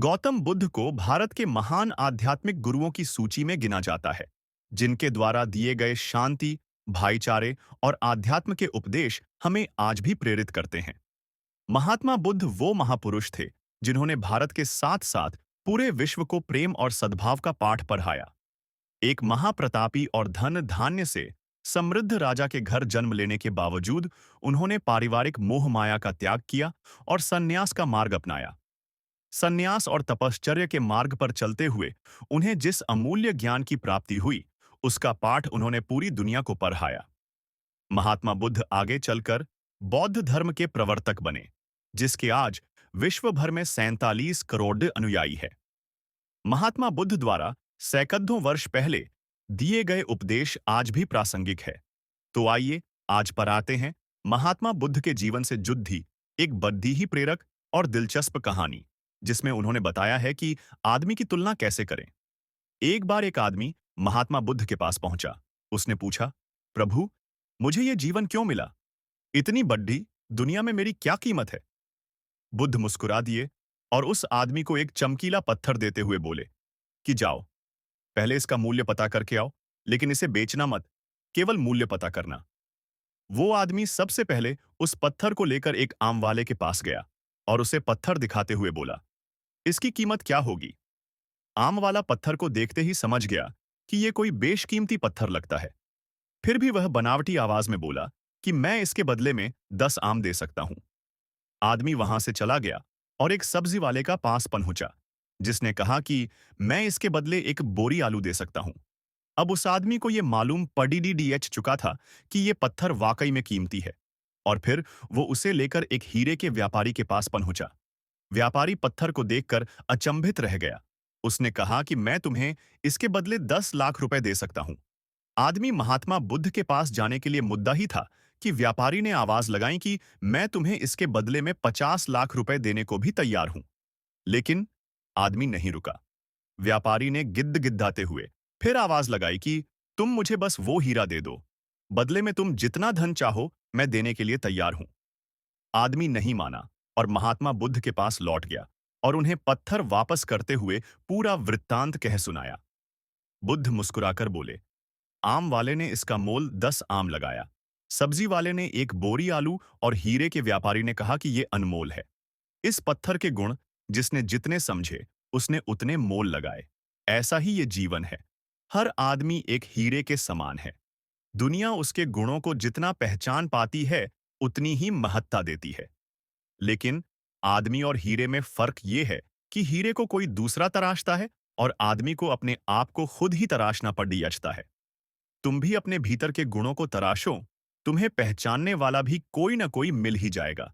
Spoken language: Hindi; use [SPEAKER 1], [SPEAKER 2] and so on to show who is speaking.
[SPEAKER 1] गौतम बुद्ध को भारत के महान आध्यात्मिक गुरुओं की सूची में गिना जाता है, जिनके द्वारा दिए गए शांति, भाईचारे और आध्यात्म के उपदेश हमें आज भी प्रेरित करते हैं। महात्मा बुद्ध वो महापुरुष थे, जिन्होंने भारत के साथ-साथ पूरे विश्व को प्रेम और सद्भाव का पाठ पढ़ाया। एक महाप्रतापी और धन धान्य से समृद्ध राजा के घर जन्म लेने के बावजूद उन्होंने पारिवारिक मोह माया का त्याग किया और संन्यास का मार्ग अपनाया। संन्यास और तपश्चर्य के मार्ग पर चलते हुए उन्हें जिस अमूल्य ज्ञान की प्राप्ति हुई, उसका पाठ उन्होंने पूरी दुनिया को पढ़ाया। महात्मा बुद्ध आगे चलकर बौद्ध धर्म के प्रवर्तक बने, जिसके आज विश्व भर में 47 करोड़ अनुयायी है। महात्मा बुद्ध द्वारा सैकड़ों वर्ष पहले दिए गए उपदेश आज भी प्रासंगिक है। तो आइए आज पर आते हैं महात्मा बुद्ध के जीवन से जुड़ी एक बड़ी ही प्रेरक और दिलचस्प कहानी, जिसमें उन्होंने बताया है कि आदमी की तुलना कैसे करें। एक बार एक आदमी महात्मा बुद्ध के पास पहुंचा। उसने पूछा, प्रभु, मुझे ये जीवन क्यों मिला? इतनी बड़ी दुनिया में मेरी क्या कीमत है? बुद्ध मुस्कुरा दिए और उस आदमी को एक चमकीला पत्थर देते हुए बोले कि जाओ, पहले इसका मूल्य पता करके आओ, लेकिन इसे बेचना मत, केवल मूल्य पता करना। वो आदमी सबसे पहले उस पत्थर को लेकर एक आम वाले के पास गया और उसे पत्थर दिखाते हुए बोला, इसकी कीमत क्या होगी? आम वाला पत्थर को देखते ही समझ गया कि ये कोई बेशकीमती पत्थर लगता है। फिर भी वह बनावटी आवाज में बोला कि मैं इसके बदले में 10 आम दे सकता हूं। आदमी वहां से चला गया और एक सब्जी वाले का पास पहुंचा, जिसने कहा कि मैं इसके बदले एक बोरी आलू दे सकता हूं। अब उस आदमी को यह मालूम पड़ीडीएच चुका था कि यह पत्थर वाकई में कीमती है, और फिर वो उसे लेकर एक हीरे के व्यापारी के पास पहुंचा। व्यापारी पत्थर को देखकर अचंभित रह गया। उसने कहा कि मैं तुम्हें इसके बदले 10 लाख रुपए दे सकता हूं। आदमी महात्मा बुद्ध के पास जाने के लिए मुद्दा ही था कि व्यापारी ने आवाज लगाई कि मैं तुम्हें इसके बदले में 50 लाख रुपए देने को भी तैयार हूं। लेकिन आदमी नहीं रुका। व्यापारी ने गिद्दाते हुए फिर आवाज लगाई कि तुम मुझे बस वो हीरा दे दो, बदले में तुम जितना धन चाहो मैं देने के लिए तैयार हूं। आदमी नहीं माना और महात्मा बुद्ध के पास लौट गया और उन्हें पत्थर वापस करते हुए पूरा वृत्तांत कह सुनाया। बुद्ध मुस्कुराकर बोले, आम वाले ने इसका मोल 10 आम लगाया, सब्जी वाले ने एक बोरी आलू और हीरे के व्यापारी ने कहा कि ये अनमोल है। इस पत्थर के गुण जिसने जितने समझे उसने उतने मोल लगाए। ऐसा ही ये जीवन है। हर आदमी एक हीरे के समान है। दुनिया उसके गुणों को जितना पहचान पाती है उतनी ही महत्ता देती है। लेकिन आदमी और हीरे में फर्क ये है कि हीरे को कोई दूसरा तराशता है और आदमी को अपने आप को खुद ही तराशना पड़ता है। तुम भी अपने भीतर के गुणों को तराशो, तुम्हें पहचानने वाला भी कोई ना कोई मिल ही जाएगा।